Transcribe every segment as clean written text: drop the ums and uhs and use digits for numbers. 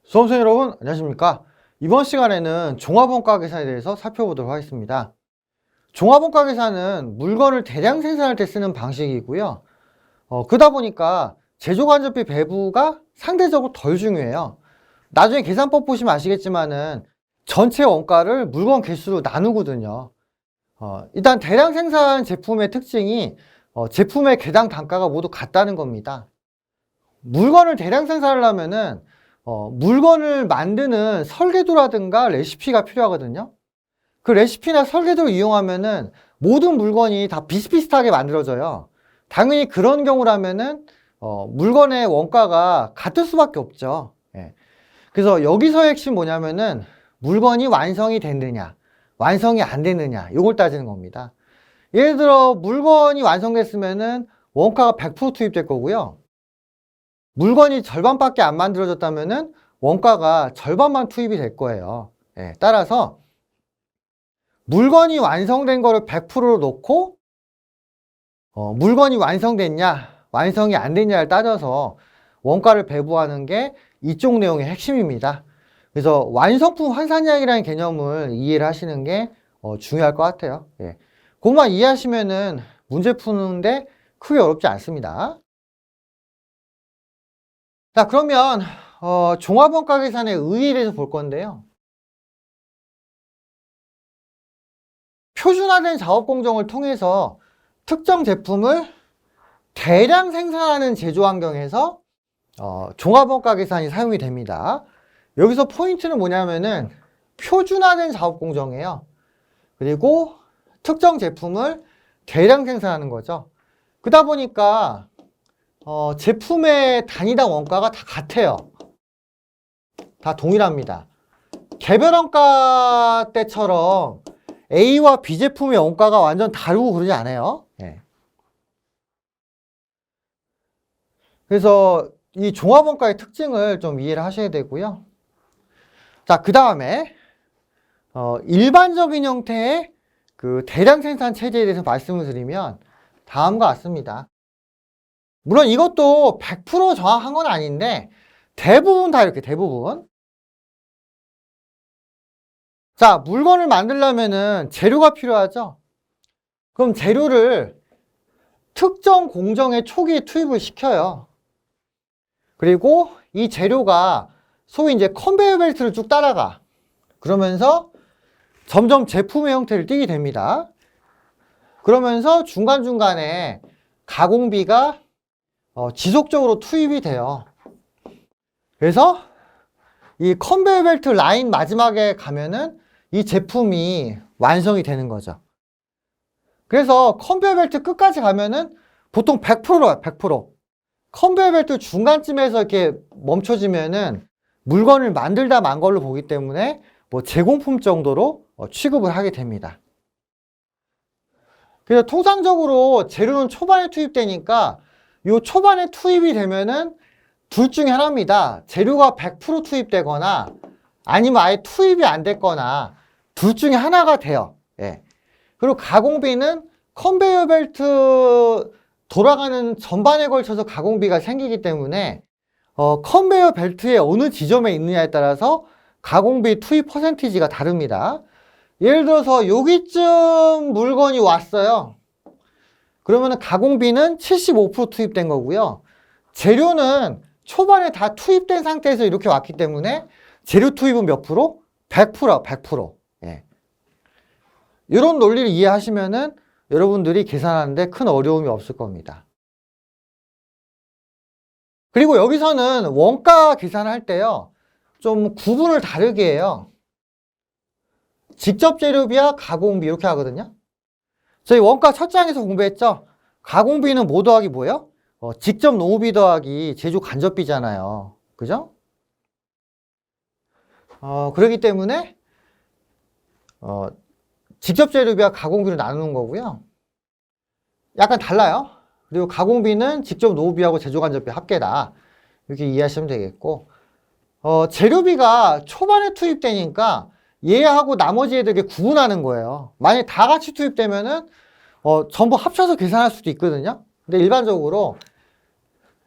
수험생 여러분 안녕하십니까. 이번 시간에는 종합원가 계산에 대해서 살펴보도록 하겠습니다. 종합원가 계산은 물건을 대량 생산할 때 쓰는 방식이고요. 그러다 보니까 제조간접비 배부가 상대적으로 덜 중요해요. 나중에 계산법 보시면 아시겠지만은 전체 원가를 물건 개수로 나누거든요. 일단 대량 생산 제품의 특징이 제품의 개당 단가가 모두 같다는 겁니다. 물건을 대량 생산하려면은 물건을 만드는 설계도라든가 레시피가 필요하거든요. 그 레시피나 설계도를 이용하면은 모든 물건이 다 비슷비슷하게 만들어져요. 당연히 그런 경우라면은 물건의 원가가 같을 수밖에 없죠. 예. 그래서 여기서의 핵심 뭐냐면은 물건이 완성이 됐느냐, 완성이 안 됐느냐, 이걸 따지는 겁니다. 예를 들어 물건이 완성됐으면은 원가가 100% 투입될 거고요. 물건이 절반밖에 안 만들어졌다면은 원가가 절반만 투입이 될 거예요. 예, 따라서 물건이 완성된 거를 100%로 놓고 물건이 완성됐냐, 완성이 안 됐냐를 따져서 원가를 배부하는 게 이쪽 내용의 핵심입니다. 그래서 완성품 환산량이라는 개념을 이해를 하시는 게 중요할 것 같아요. 예. 그것만 이해하시면은 문제 푸는데 크게 어렵지 않습니다. 자, 그러면 종합원가 계산의 의의에 대해서 볼 건데요. 표준화된 작업공정을 통해서 특정 제품을 대량 생산하는 제조 환경에서 종합원가 계산이 사용이 됩니다. 여기서 포인트는 뭐냐면은 표준화된 작업공정이에요. 그리고 특정 제품을 대량 생산하는 거죠. 그러다 보니까 제품의 단위당 원가가 다 같아요. 다 동일합니다. 개별원가 때처럼 A와 B 제품의 원가가 완전 다르고 그러지 않아요. 예. 그래서 이 종합원가의 특징을 좀 이해를 하셔야 되고요. 자, 그 다음에 일반적인 형태의 그 대량 생산 체제에 대해서 말씀을 드리면 다음과 같습니다. 물론 이것도 100% 정확한 건 아닌데 대부분 다 이렇게 대부분. 자, 물건을 만들려면은 재료가 필요하죠. 그럼 재료를 특정 공정의 초기에 투입을 시켜요. 그리고 이 재료가 소위 이제 컨베이어 벨트를 쭉 따라가. 그러면서 점점 제품의 형태를 띠게 됩니다. 그러면서 중간중간에 가공비가 지속적으로 투입이 돼요. 그래서 이 컨베이어 벨트 라인 마지막에 가면은 이 제품이 완성이 되는 거죠. 그래서 컨베이어 벨트 끝까지 가면은 보통 100%로 100%. 컨베이어 벨트 중간쯤에서 이렇게 멈춰지면은 물건을 만들다 만 걸로 보기 때문에 뭐 제공품 정도로 취급을 하게 됩니다. 그래서 통상적으로 재료는 초반에 투입되니까 요 초반에 투입이 되면은 둘 중에 하나입니다. 재료가 100% 투입되거나 아니면 아예 투입이 안 됐거나 둘 중에 하나가 돼요. 예. 그리고 가공비는 컨베이어 벨트 돌아가는 전반에 걸쳐서 가공비가 생기기 때문에 컨베이어 벨트의 어느 지점에 있느냐에 따라서 가공비 투입 퍼센티지가 다릅니다. 예를 들어서 여기쯤 물건이 왔어요. 그러면 가공비는 75% 투입된 거고요. 재료는 초반에 다 투입된 상태에서 이렇게 왔기 때문에 재료 투입은 몇 프로? 100%, 100%. 예. 이런 논리를 이해하시면은 여러분들이 계산하는데 큰 어려움이 없을 겁니다. 그리고 여기서는 원가 계산할 때요, 좀 구분을 다르게 해요. 직접 재료비와 가공비 이렇게 하거든요. 저희 원가 첫 장에서 공부했죠? 가공비는 뭐 더하기 뭐예요? 직접 노무비 더하기 제조 간접비잖아요. 그죠? 그렇기 때문에 직접 재료비와 가공비로 나누는 거고요. 약간 달라요. 그리고 가공비는 직접 노무비하고 제조 간접비 합계다. 이렇게 이해하시면 되겠고, 재료비가 초반에 투입되니까 얘하고 나머지 애들 이렇게 구분하는 거예요. 만약에 다 같이 투입되면은 전부 합쳐서 계산할 수도 있거든요. 근데 일반적으로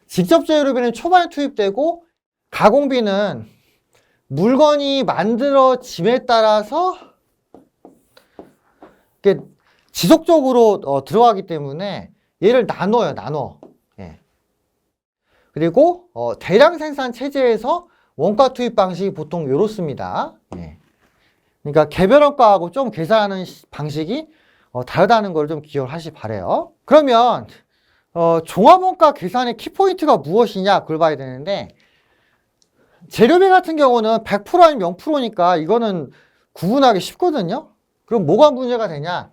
직접 재료비는 초반에 투입되고 가공비는 물건이 만들어짐에 따라서 이게 지속적으로 들어가기 때문에 얘를 나눠요, 나눠. 예. 그리고 대량 생산 체제에서 원가 투입 방식이 보통 이렇습니다. 예. 그러니까 개별 원가하고 좀 계산하는 방식이 다르다는 걸 좀 기억을 하시 바래요. 그러면 종합원가 계산의 키포인트가 무엇이냐 그걸 봐야 되는데, 재료비 같은 경우는 100% 아니면 0%니까 이거는 구분하기 쉽거든요. 그럼 뭐가 문제가 되냐?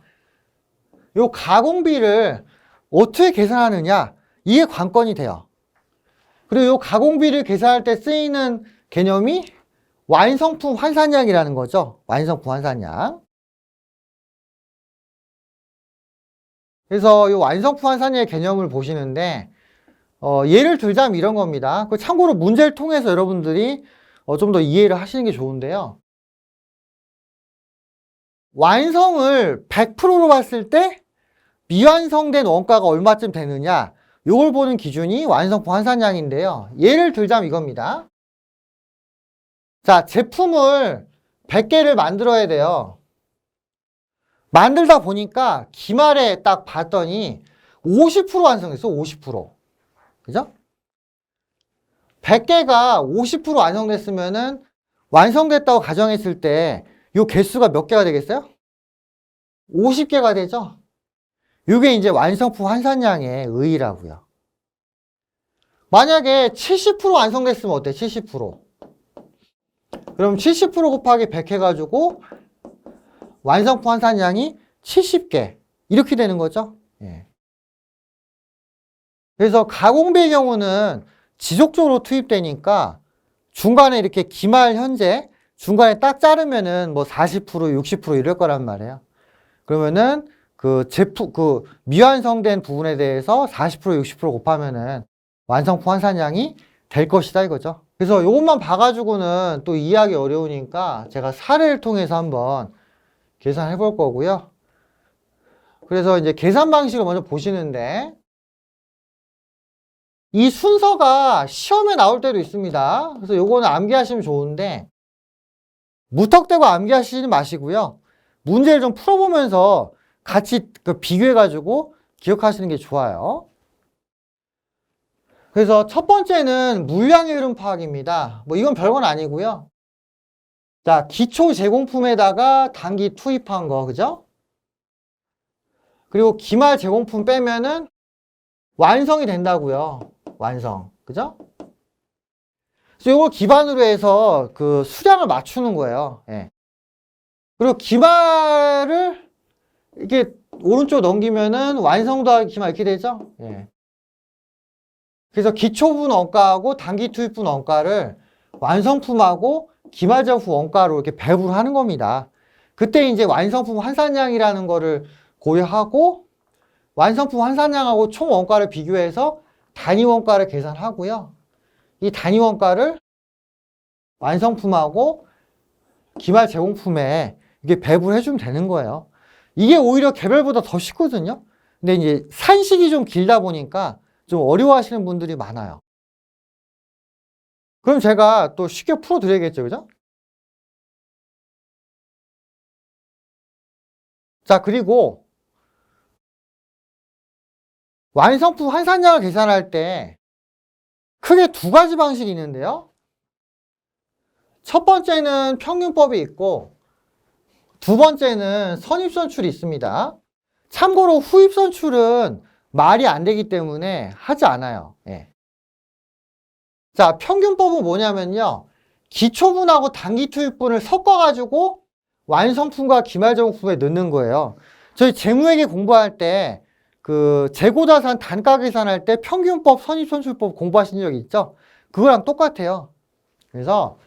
요 가공비를 어떻게 계산하느냐, 이게 관건이 돼요. 그리고 요 가공비를 계산할 때 쓰이는 개념이 완성품 환산량이라는 거죠. 완성품 환산량. 그래서 이 완성품 환산량의 개념을 보시는데, 예를 들자면 이런 겁니다. 참고로 문제를 통해서 여러분들이 좀 더 이해를 하시는 게 좋은데요. 완성을 100%로 봤을 때 미완성된 원가가 얼마쯤 되느냐, 이걸 보는 기준이 완성품 환산량인데요. 예를 들자면 이겁니다. 자, 제품을 100개를 만들어야 돼요. 만들다 보니까 기말에 딱 봤더니 50% 완성했어, 50%. 그죠? 100개가 50% 완성됐으면은 완성됐다고 가정했을 때 이 개수가 몇 개가 되겠어요? 50개가 되죠? 이게 이제 완성품 환산량의 의의라고요. 만약에 70% 완성됐으면 어때? 70%. 그럼 70% 곱하기 100 해가지고 완성품 환산량이 70개. 이렇게 되는 거죠. 예. 그래서 가공비의 경우는 지속적으로 투입되니까 중간에 이렇게 기말 현재 중간에 딱 자르면은 뭐 40%, 60% 이럴 거란 말이에요. 그러면은 그 미완성된 부분에 대해서 40%, 60% 곱하면은 완성품 환산량이 될 것이다 이거죠. 그래서 이것만 봐가지고는 또 이해하기 어려우니까 제가 사례를 통해서 한번 계산해 볼 거고요. 그래서 이제 계산 방식을 먼저 보시는데, 이 순서가 시험에 나올 때도 있습니다. 그래서 요거는 암기하시면 좋은데, 무턱대고 암기하시지 마시고요. 문제를 좀 풀어보면서 같이 비교해가지고 기억하시는 게 좋아요. 그래서 첫 번째는 물량의 흐름 파악입니다. 뭐 이건 별건 아니고요. 자, 기초 제공품에다가 단기 투입한 거, 그죠? 그리고 기말 제공품 빼면은 완성이 된다고요. 완성. 그죠? 그래서 이걸 기반으로 해서 그 수량을 맞추는 거예요. 예. 그리고 기말을 이렇게 오른쪽 넘기면은 완성 더하기 기말 이렇게 되죠? 예. 그래서 기초분 원가하고 단기 투입분 원가를 완성품하고 기말 제공품 원가로 이렇게 배분을 하는 겁니다. 그때 이제 완성품 환산량이라는 거를 고려하고 완성품 환산량하고 총 원가를 비교해서 단위 원가를 계산하고요. 이 단위 원가를 완성품하고 기말 제공품에 이게 배분해 주면 되는 거예요. 이게 오히려 개별보다 더 쉽거든요. 근데 이제 산식이 좀 길다 보니까 좀 어려워하시는 분들이 많아요. 그럼 제가 또 쉽게 풀어 드려야겠죠, 그죠? 자, 그리고 완성품 환산량을 계산할 때 크게 두 가지 방식이 있는데요. 첫 번째는 평균법이 있고, 두 번째는 선입선출이 있습니다. 참고로 후입선출은 말이 안 되기 때문에 하지 않아요. 예. 자, 평균법은 뭐냐면요. 기초분하고 단기 투입분을 섞어가지고 완성품과 기말제공품에 넣는 거예요. 저희 재무회계 공부할 때 그 재고자산 단가 계산할 때 평균법, 선입선출법 공부하신 적 있죠? 그거랑 똑같아요. 그래서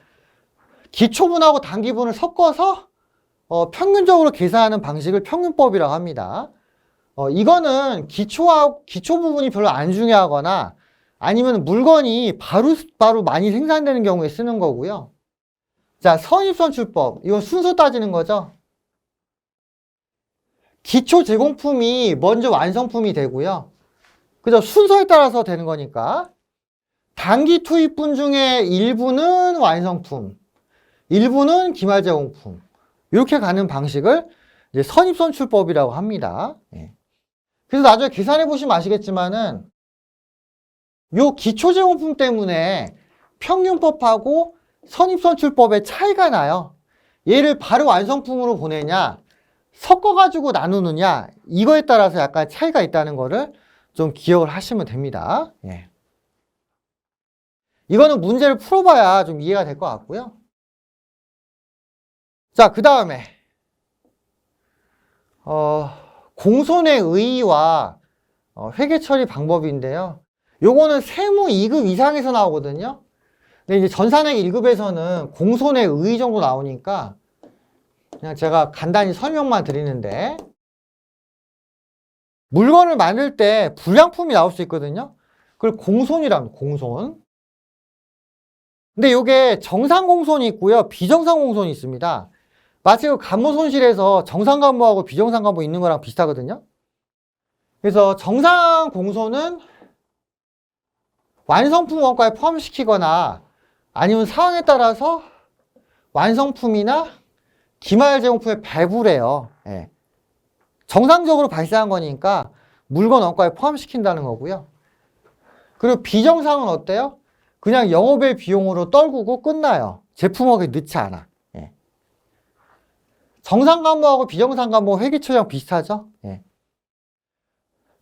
기초분하고 단기분을 섞어서 평균적으로 계산하는 방식을 평균법이라고 합니다. 이거는 기초 부분이 별로 안 중요하거나 아니면 물건이 바로 많이 생산되는 경우에 쓰는 거고요. 자, 선입선출법. 이건 순서 따지는 거죠. 기초 제공품이 먼저 완성품이 되고요. 그죠? 순서에 따라서 되는 거니까. 단기 투입분 중에 일부는 완성품, 일부는 기말제공품. 이렇게 가는 방식을 이제 선입선출법이라고 합니다. 예. 그래서 나중에 계산해 보시면 아시겠지만은 요 기초제공품 때문에 평균법하고 선입선출법의 차이가 나요. 얘를 바로 완성품으로 보내냐, 섞어가지고 나누느냐, 이거에 따라서 약간 차이가 있다는 거를 좀 기억을 하시면 됩니다. 예. 이거는 문제를 풀어봐야 좀 이해가 될 것 같고요. 자, 그 다음에 공손의 의의와 회계 처리 방법인데요. 요거는 세무 2급 이상에서 나오거든요. 근데 이제 전산액 1급에서는 공손의 의의 정도 나오니까 그냥 제가 간단히 설명만 드리는데, 물건을 만들 때 불량품이 나올 수 있거든요. 그걸 공손이랍니다. 공손. 근데 요게 정상 공손이 있고요, 비정상 공손이 있습니다. 마치 그 간모 손실에서 정상 간모하고 비정상 간모 있는 거랑 비슷하거든요. 그래서 정상 공손은 완성품 원가에 포함시키거나 아니면 상황에 따라서 완성품이나 기말 제공품에 배분해요. 예. 정상적으로 발생한 거니까 물건 원가에 포함시킨다는 거고요. 그리고 비정상은 어때요? 그냥 영업의 비용으로 떨구고 끝나요. 제품업에 넣지 않아. 예. 정상 간모하고 비정상 간모 회계 처리랑 비슷하죠. 예.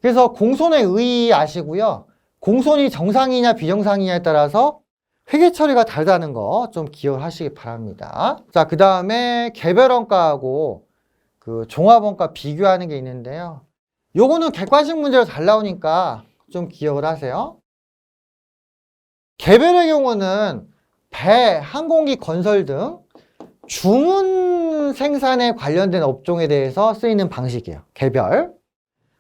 그래서 공손의 의의 아시고요. 공손이 정상이냐 비정상이냐에 따라서 회계 처리가 다르다는 거 좀 기억을 하시기 바랍니다. 자, 그 다음에 개별 원가하고 그 종합 원가 비교하는 게 있는데요. 요거는 객관식 문제로 잘 나오니까 좀 기억을 하세요. 개별의 경우는 배, 항공기, 건설 등 주문 생산에 관련된 업종에 대해서 쓰이는 방식이에요. 개별.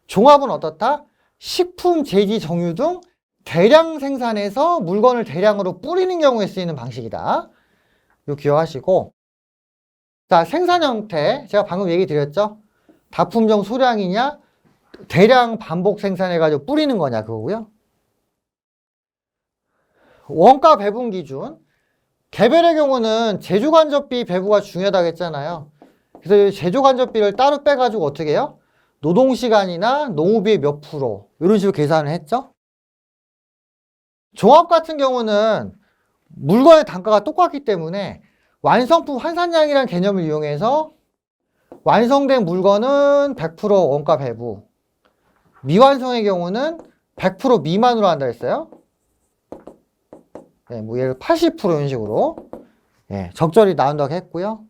종합은 어떻다? 식품, 제지, 정유 등 대량 생산해서 물건을 대량으로 뿌리는 경우에 쓰이는 방식이다. 이거 기억하시고, 자, 생산 형태 제가 방금 얘기 드렸죠. 다품종 소량이냐 대량 반복 생산해가지고 뿌리는 거냐 그거고요. 원가 배분 기준, 개별의 경우는 제조간접비 배부가 중요하다고 했잖아요. 그래서 제조간접비를 따로 빼가지고 어떻게 해요? 노동시간이나 농후비의 몇 프로 이런 식으로 계산을 했죠. 종합 같은 경우는 물건의 단가가 똑같기 때문에 완성품 환산량이라는 개념을 이용해서 완성된 물건은 100% 원가 배부, 미완성의 경우는 100% 미만으로 한다 했어요. 네, 뭐 예를 80% 이런 식으로 적절히 나온다고 했고요.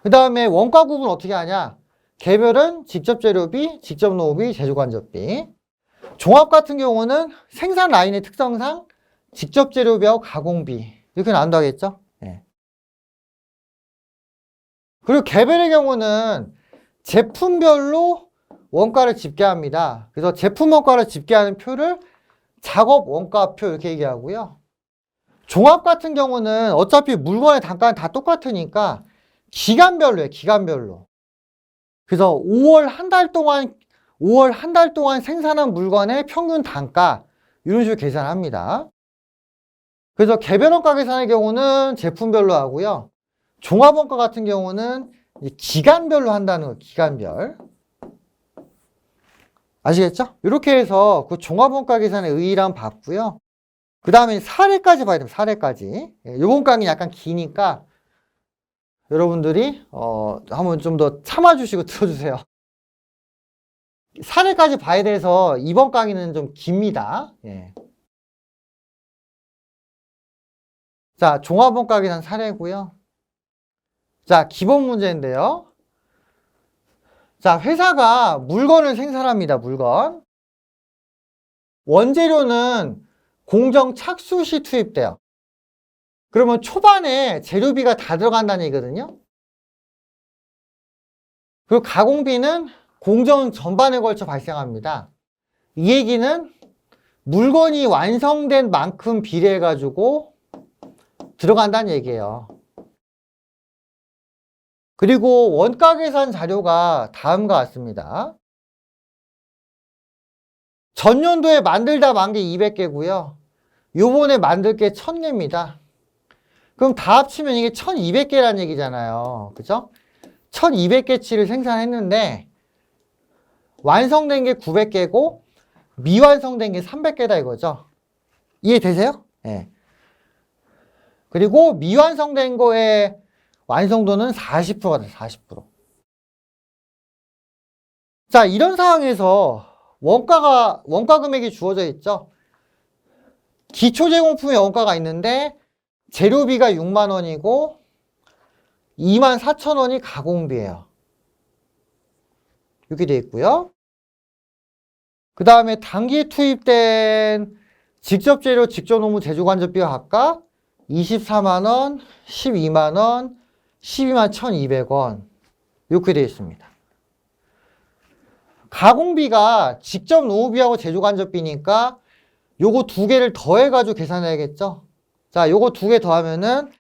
그 다음에 원가 구분 어떻게 하냐? 개별은 직접 재료비, 직접 노후비, 제조간접비. 종합 같은 경우는 생산 라인의 특성상 직접 재료비하고 가공비 이렇게 나온다고 했죠. 그리고 개별의 경우는 제품별로 원가를 집계합니다. 그래서 제품 원가를 집계하는 표를 작업 원가표 이렇게 얘기하고요. 종합 같은 경우는 어차피 물건의 단가는 다 똑같으니까 기간별로 해요. 기간별로. 그래서 5월 한 달 동안 생산한 물건의 평균 단가 이런 식으로 계산합니다. 그래서 개별 원가 계산의 경우는 제품별로 하고요. 종합 원가 같은 경우는 기간별로 한다는 거예요. 기간별. 아시겠죠? 이렇게 해서 그 종합 원가 계산의 의의를 봤고요. 그 다음에 사례까지 봐야 됩니다. 사례까지. 이번 강의 약간 기니까 여러분들이 한번 좀 더 참아주시고 들어주세요. 사례까지 봐야 돼서 이번 강의는 좀 깁니다. 자, 종합 원가 계산 사례고요. 자, 기본 문제인데요. 자, 회사가 물건을 생산합니다. 물건. 원재료는 공정 착수 시 투입돼요. 그러면 초반에 재료비가 다 들어간다는 얘기거든요. 그리고 가공비는 공정 전반에 걸쳐 발생합니다. 이 얘기는 물건이 완성된 만큼 비례해가지고 들어간다는 얘기예요. 그리고 원가 계산 자료가 다음과 같습니다. 전년도에 만들다 만 게 200개고요. 요번에 만들 게 1000개입니다. 그럼 다 합치면 이게 1200개라는 얘기잖아요. 그죠? 1200개치를 생산했는데 완성된 게 900개고 미완성된 게 300개다 이거죠. 이해되세요? 네. 그리고 미완성된 거의 완성도는 40%가 돼요. 40%. 자, 이런 상황에서 원가 금액이 주어져 있죠. 기초 제공품의 원가가 있는데 재료비가 6만 원이고 2만 4천 원이 가공비예요. 이렇게 되어 있고요. 그 다음에 단기에 투입된 직접 재료, 직접 노무 제조 간접비가 각각 24만 원, 12만 원, 12만 1,200원 이렇게 되어 있습니다. 가공비가 직접 노무비하고 제조 간접비니까 요거 두 개를 더해가지고 계산해야겠죠. 자, 요거 두 개 더하면은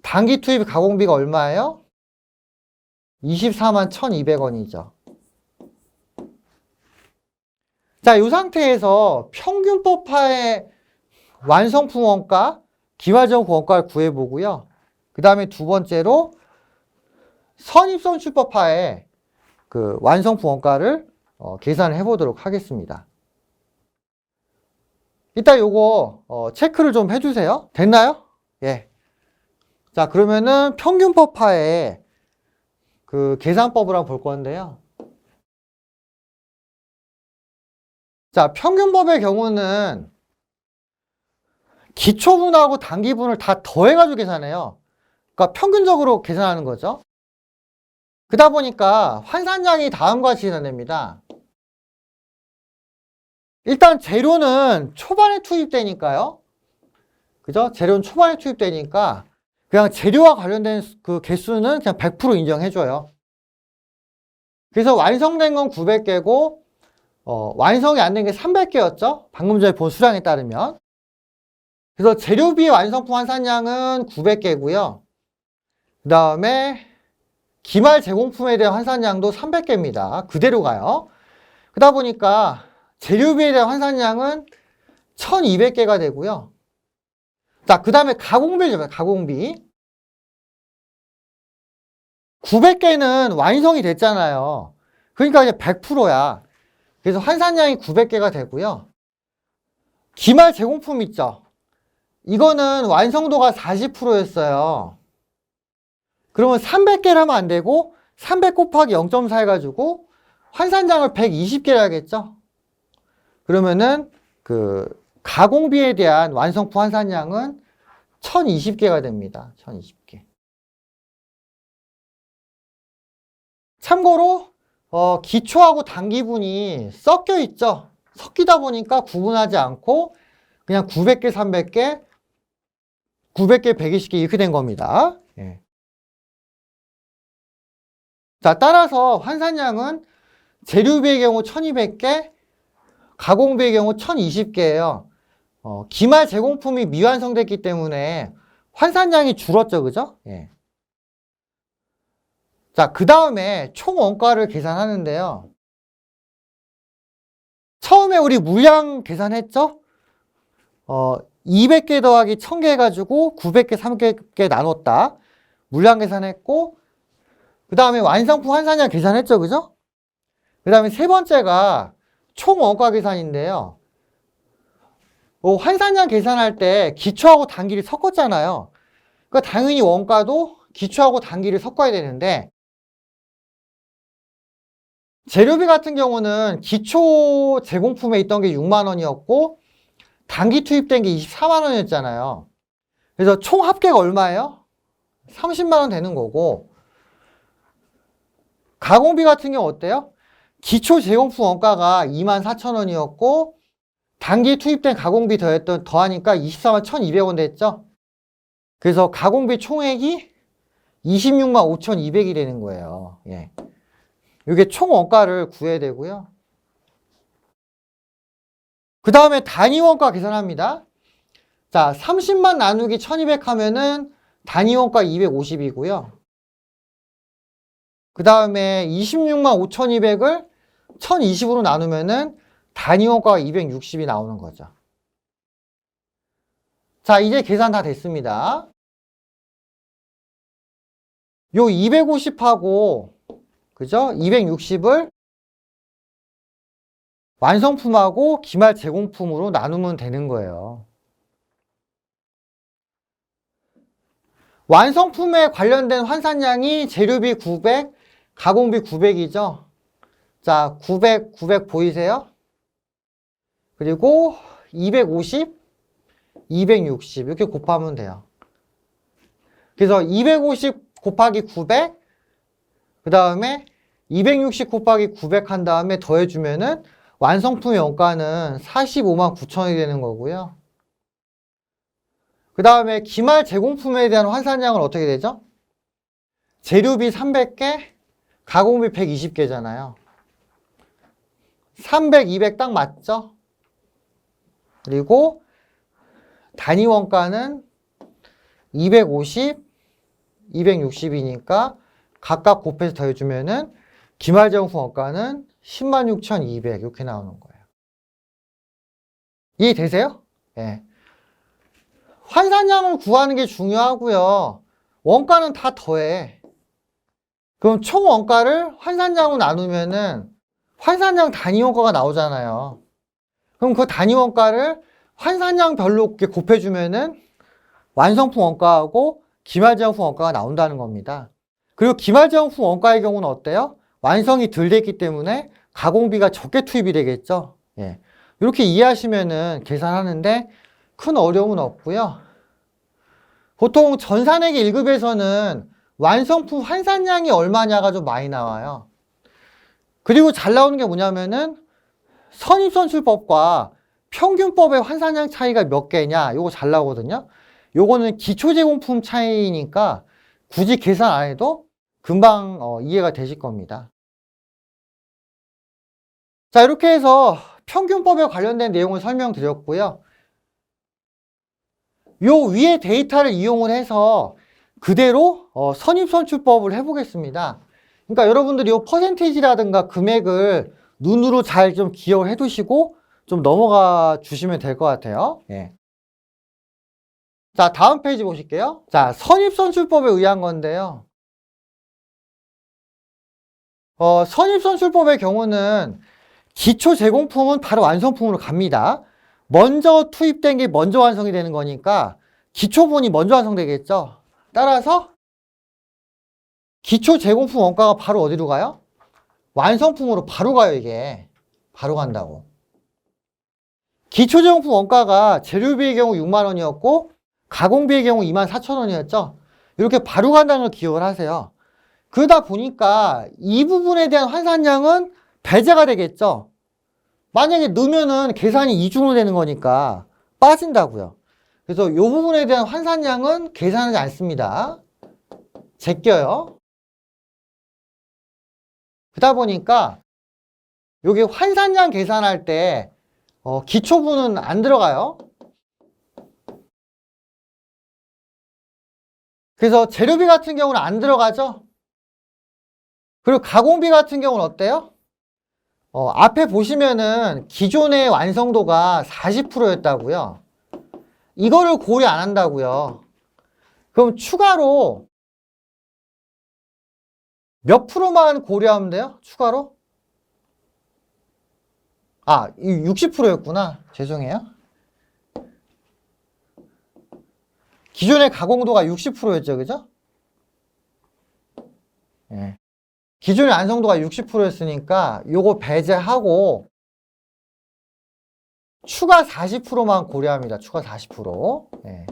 단기 투입 가공비가 얼마예요? 24만 1,200원이죠. 자, 이 상태에서 평균법하의 완성품 원가, 기말제공품 원가를 구해보고요. 그 다음에 두 번째로 선입선출법하의 그 완성품 원가를 계산을 해보도록 하겠습니다. 이따 요거 체크를 좀 해주세요. 됐나요? 예. 자, 그러면은 평균법하의 그 계산법을 한번 볼 건데요. 자, 평균법의 경우는 기초분하고 단기분을 다 더해가지고 계산해요. 그러니까 평균적으로 계산하는 거죠. 그러다 보니까 환산량이 다음과 같이 계산됩니다. 일단 재료는 초반에 투입되니까요. 그죠? 재료는 초반에 투입되니까 그냥 재료와 관련된 그 개수는 그냥 100% 인정해줘요. 그래서 완성된 건 900개고 완성이 안 된 게 300개였죠? 방금 전에 본 수량에 따르면. 그래서 재료비 완성품 환산량은 900개고요. 그 다음에 기말 제공품에 대한 환산량도 300개입니다. 그대로 가요. 그러다 보니까 재료비에 대한 환산량은 1200개가 되고요. 자, 그 다음에 가공비죠. 가공비. 900개는 완성이 됐잖아요. 그러니까 이제 100%야. 그래서 환산량이 900개가 되고요. 기말 제공품 있죠. 이거는 완성도가 40%였어요. 그러면 300개를 하면 안 되고 300 곱하기 0.4 해가지고 환산량을 120개를 하겠죠. 그러면은 그 가공비에 대한 완성품 환산량은 1020개가 됩니다. 1020개. 참고로 기초하고 단기분이 섞여 있죠. 섞이다 보니까 구분하지 않고 그냥 900개, 300개, 900개, 120개 이렇게 된 겁니다. 예. 자, 따라서 환산량은 재료비의 경우 1200개, 가공비의 경우 1020개예요. 기말 제공품이 미완성됐기 때문에 환산량이 줄었죠. 그죠? 예. 자, 그 다음에 총 원가를 계산하는데요. 처음에 우리 물량 계산했죠? 200개 더하기 1000개 해가지고 900개, 300개 나눴다. 물량 계산했고, 그 다음에 완성품 환산량 계산했죠. 그죠? 그 다음에 세 번째가 총 원가 계산인데요. 환산량 계산할 때 기초하고 단기를 섞었잖아요. 그러니까 당연히 원가도 기초하고 단기를 섞어야 되는데, 재료비 같은 경우는 기초 제공품에 있던 게 6만 원이었고 단기 투입된 게 24만 원이었잖아요. 그래서 총 합계가 얼마예요? 30만 원 되는 거고, 가공비 같은 경우 어때요? 기초 제공품 원가가 2만 4천 원이었고 단기에 투입된 가공비 더하니까 24만 1,200원 됐죠? 그래서 가공비 총액이 26만 5,200이 되는 거예요. 예. 이게 총 원가를 구해야 되고요. 그 다음에 단위 원가 계산합니다. 자, 30만 나누기 1200 하면은 단위 원가 250이고요. 그 다음에 26만 5,200을 1020으로 나누면은 단위 원가가 260이 나오는 거죠. 자, 이제 계산 다 됐습니다. 요 250하고, 그죠? 260을 완성품하고 기말 제공품으로 나누면 되는 거예요. 완성품에 관련된 환산량이 재료비 900, 가공비 900이죠. 자, 900 보이세요? 그리고 250, 260 이렇게 곱하면 돼요. 그래서 250 곱하기 900, 그 다음에 260 곱하기 900 한 다음에 더해주면은 완성품의 원가는 45만 9천원이 되는 거고요. 그 다음에 기말 제공품에 대한 환산량은 어떻게 되죠? 재료비 300개, 가공비 120개잖아요. 300, 200 딱 맞죠? 그리고 단위 원가는 250, 260이니까 각각 곱해서 더해주면은 기말 제공품 원가는 106,200 이렇게 나오는 거예요. 이해되세요? 네. 환산량을 구하는 게 중요하고요. 원가는 다 더해. 그럼 총 원가를 환산량으로 나누면은 환산량 단위 원가가 나오잖아요. 그럼 그 단위 원가를 환산량별로 이렇게 곱해주면은 완성품 원가하고 기말제공품 원가가 나온다는 겁니다. 그리고 기말제공품 원가의 경우는 어때요? 완성이 덜 됐기 때문에 가공비가 적게 투입이 되겠죠. 예. 이렇게 이해하시면은 계산하는데 큰 어려움은 없고요. 보통 전산회계 1급에서는 완성품 환산량이 얼마냐가 좀 많이 나와요. 그리고 잘 나오는 게 뭐냐면은 선입선출법과 평균법의 환산량 차이가 몇 개냐, 요거 잘 나오거든요. 요거는 기초제공품 차이니까 굳이 계산 안 해도 금방 이해가 되실 겁니다. 자, 이렇게 해서 평균법에 관련된 내용을 설명드렸고요. 요 위에 데이터를 이용을 해서 그대로 선입선출법을 해보겠습니다. 그러니까 여러분들이 요 퍼센테이지라든가 금액을 눈으로 잘 좀 기억을 해두시고 좀 넘어가 주시면 될 것 같아요. 예. 자, 다음 페이지 보실게요. 자, 선입선출법에 의한 건데요. 선입선출법의 경우는 기초 제공품은 바로 완성품으로 갑니다. 먼저 투입된 게 먼저 완성이 되는 거니까 기초분이 먼저 완성되겠죠. 따라서 기초 제공품 원가가 바로 어디로 가요? 완성품으로 바로 가요, 이게. 바로 간다고. 기초 제공품 원가가 재료비의 경우 6만 원이었고 가공비의 경우 24,000원이었죠. 이렇게 바로 간다는 걸 기억을 하세요. 그러다 보니까 이 부분에 대한 환산량은 배제가 되겠죠. 만약에 넣으면은 계산이 이중으로 되는 거니까 빠진다고요. 그래서 이 부분에 대한 환산량은 계산하지 않습니다. 제껴요. 그러다 보니까 여기 환산량 계산할 때 기초분은 안 들어가요. 그래서 재료비 같은 경우는 안 들어가죠. 그리고 가공비 같은 경우는 어때요? 앞에 보시면은 기존의 완성도가 40%였다고요. 이거를 고려 안 한다고요. 그럼 추가로 몇 프로만 고려하면 돼요? 추가로? 60%였구나. 죄송해요. 기존의 가공도가 60%였죠, 그죠? 예. 기존의 완성도가 60%였으니까 요거 배제하고 추가 40%만 고려합니다. 추가 40%. 예.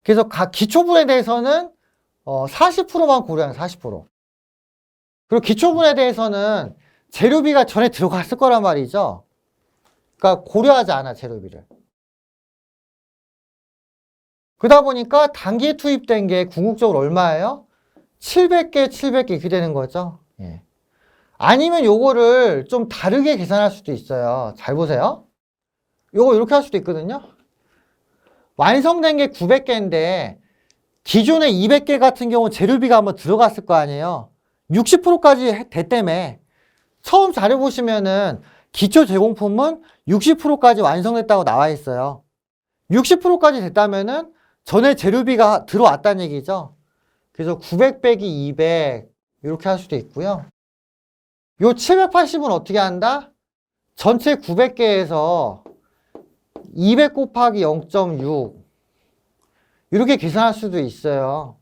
그래서 각 기초분에 대해서는 40%만 고려하는 40%. 그리고 기초분에 대해서는 재료비가 전에 들어갔을 거란 말이죠. 그러니까 고려하지 않아, 재료비를. 그러다 보니까 단기에 투입된 게 궁극적으로 얼마예요? 700개, 700개 이렇게 되는 거죠. 예. 아니면 요거를 좀 다르게 계산할 수도 있어요. 잘 보세요. 요거 이렇게 할 수도 있거든요. 완성된 게 900개인데 기존에 200개 같은 경우 재료비가 한번 들어갔을 거 아니에요. 60%까지 됐다며. 처음 자료 보시면은 기초 제공품은 60%까지 완성됐다고 나와 있어요. 60%까지 됐다면은 전에 재료비가 들어왔다는 얘기죠. 그래서 900 빼기 200 이렇게 할 수도 있고요. 요 780은 어떻게 한다? 전체 900개에서 200 곱하기 0.6 이렇게 계산할 수도 있어요.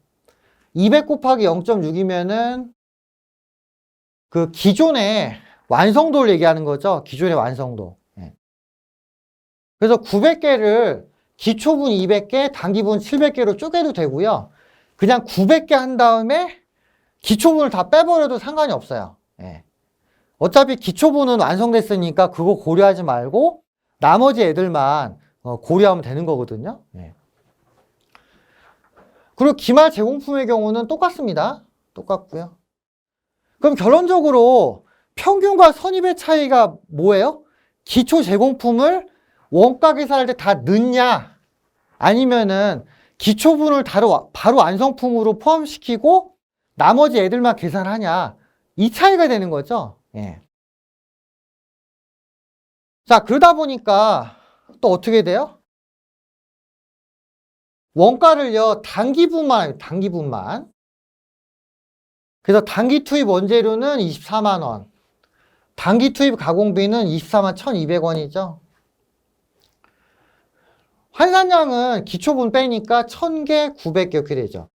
200 곱하기 0.6이면은 그 기존의 완성도를 얘기하는 거죠. 기존의 완성도. 그래서 900개를 기초분 200개, 단기분 700개로 쪼개도 되고요. 그냥 900개 한 다음에 기초분을 다 빼버려도 상관이 없어요. 어차피 기초분은 완성됐으니까 그거 고려하지 말고 나머지 애들만 고려하면 되는 거거든요. 그리고 기말 제공품의 경우는 똑같습니다. 똑같고요. 그럼 결론적으로 평균과 선입의 차이가 뭐예요? 기초 제공품을 원가 계산할 때 다 넣냐? 아니면은 기초분을 바로 완성품으로 포함시키고 나머지 애들만 계산하냐? 이 차이가 되는 거죠. 자, 그러다 보니까 또 어떻게 돼요? 원가를요, 단기분만. 그래서 단기 투입 원재료는 24만 원. 단기 투입 가공비는 24만 1,200원이죠. 환산량은 기초분 빼니까 1000개, 900개 이렇게 되죠.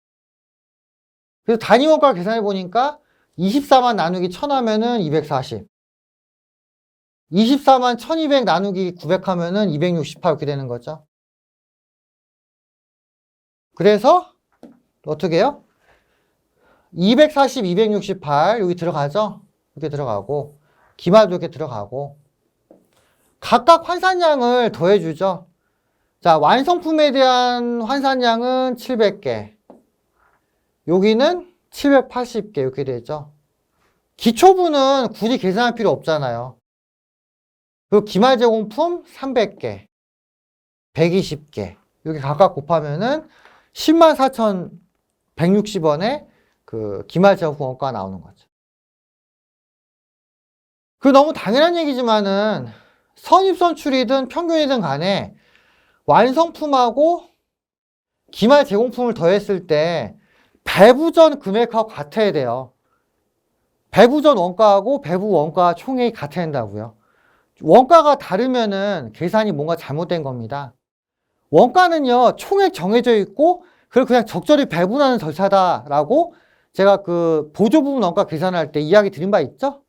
그래서 단위 원가 계산해 보니까 24만 나누기 1000 하면은 240. 24만 1200 나누기 900 하면은 268 이렇게 되는 거죠. 그래서 어떻게 해요? 240, 268 여기 들어가죠? 이렇게 들어가고 기말도 이렇게 들어가고 각각 환산량을 더해주죠. 자, 완성품에 대한 환산량은 700개. 여기는 780개 이렇게 되죠. 기초분은 굳이 계산할 필요 없잖아요. 그리고 기말 제공품 300개, 120개 이렇게 각각 곱하면은 104,160원에 그 기말 제공품 원가가 나오는 거죠. 그 너무 당연한 얘기지만은 선입선출이든 평균이든 간에 완성품하고 기말 제공품을 더했을 때 배부전 금액하고 같아야 돼요. 배부전 원가하고 배부 원가 총액이 같아야 한다고요. 원가가 다르면은 계산이 뭔가 잘못된 겁니다. 원가는요, 총액 정해져 있고, 그걸 그냥 적절히 배분하는 절차다라고 제가 그 보조 부분 원가 계산할 때 이야기 드린 바 있죠?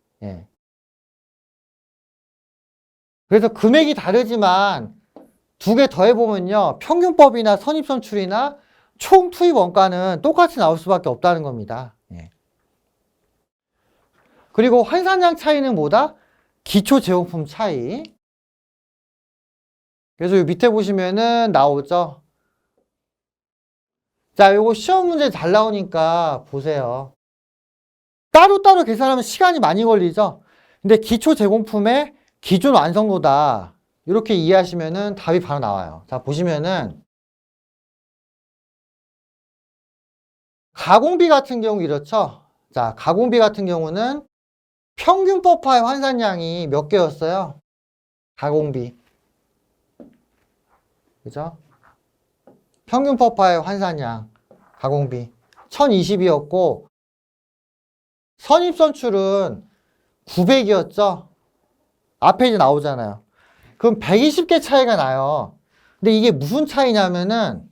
그래서 금액이 다르지만 두 개 더해보면요, 평균법이나 선입선출이나 총 투입 원가는 똑같이 나올 수밖에 없다는 겁니다. 그리고 환산량 차이는 뭐다? 기초 제공품 차이. 그래서 이 밑에 보시면은 나오죠. 자, 요거 시험 문제 잘 나오니까 보세요. 따로따로 계산하면 시간이 많이 걸리죠. 근데 기초 제공품의 기존 완성도다. 이렇게 이해하시면은 답이 바로 나와요. 자, 보시면은 가공비 같은 경우 이렇죠. 자, 가공비 같은 경우는 평균법화의 환산량이 몇 개였어요? 가공비. 그죠? 평균법화의 환산량, 가공비. 1020이었고, 선입선출은 900이었죠? 앞에 이제 나오잖아요. 그럼 120개 차이가 나요. 근데 이게 무슨 차이냐면은,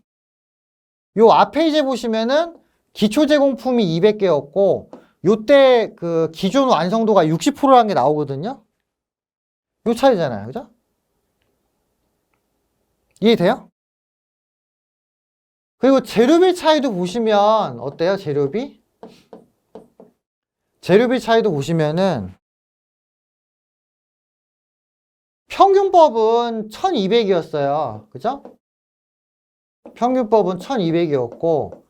요 앞에 이제 보시면은, 기초 제공품이 200개였고, 요때 그 기존 완성도가 60%라는 게 나오거든요? 요 차이잖아요. 그죠? 이해돼요? 그리고 재료비 차이도 보시면 어때요? 재료비? 재료비 차이도 보시면은 평균법은 1200이었어요. 그죠? 평균법은 1200이었고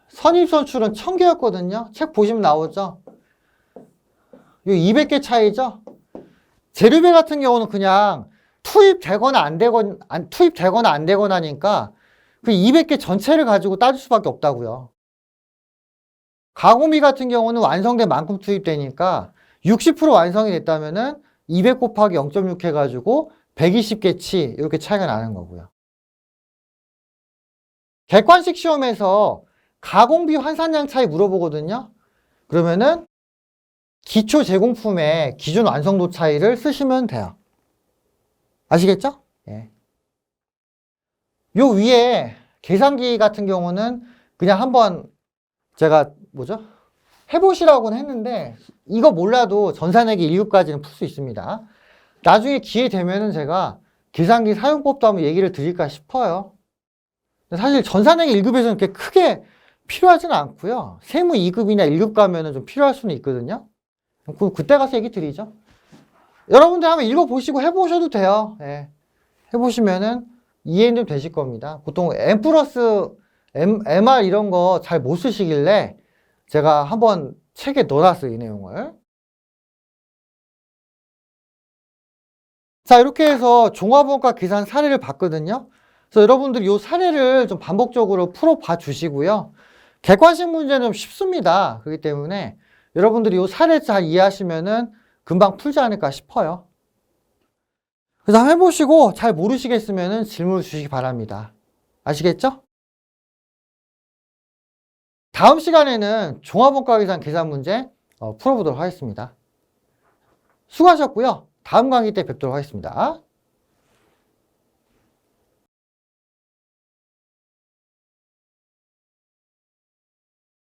선입선출은 1000개였거든요. 책 보시면 나오죠? 이 200개 차이죠? 재료비 같은 경우는 그냥 투입되거나 안 되거나니까 그 200개 전체를 가지고 따질 수밖에 없다고요. 가공비 같은 경우는 완성된 만큼 투입되니까 60% 완성이 됐다면은 200 곱하기 0.6 해가지고 120개치 이렇게 차이가 나는 거고요. 객관식 시험에서 가공비 환산량 차이 물어보거든요. 그러면은 기초 제공품의 기준 완성도 차이를 쓰시면 돼요. 아시겠죠? 예. 요 위에 계산기 같은 경우는 그냥 한번 제가 해보시라고는 했는데 이거 몰라도 전산회계 1급까지는 풀 수 있습니다. 나중에 기회 되면은 제가 계산기 사용법도 한번 얘기를 드릴까 싶어요. 사실 전산회계 1급에서는 그렇게 크게 필요하지는 않고요. 세무 2급이나 1급 가면은 좀 필요할 수는 있거든요. 그때 가서 얘기 드리죠. 여러분들 한번 읽어보시고 해보셔도 돼요. 예. 해보시면은 이해는 좀 되실 겁니다. 보통 M 플러스 MR 이런 거 잘 못 쓰시길래 제가 한번 책에 넣어놨어요, 이 내용을. 자, 이렇게 해서 종합원가 계산 사례를 봤거든요. 그래서 여러분들이 이 사례를 좀 반복적으로 풀어봐 주시고요. 객관식 문제는 좀 쉽습니다. 그렇기 때문에 여러분들이 이 사례 잘 이해하시면은 금방 풀지 않을까 싶어요. 그래서 한번 해보시고 잘 모르시겠으면은 질문을 주시기 바랍니다. 아시겠죠? 다음 시간에는 종합원가 계산 문제 풀어보도록 하겠습니다. 수고하셨고요. 다음 강의 때 뵙도록 하겠습니다.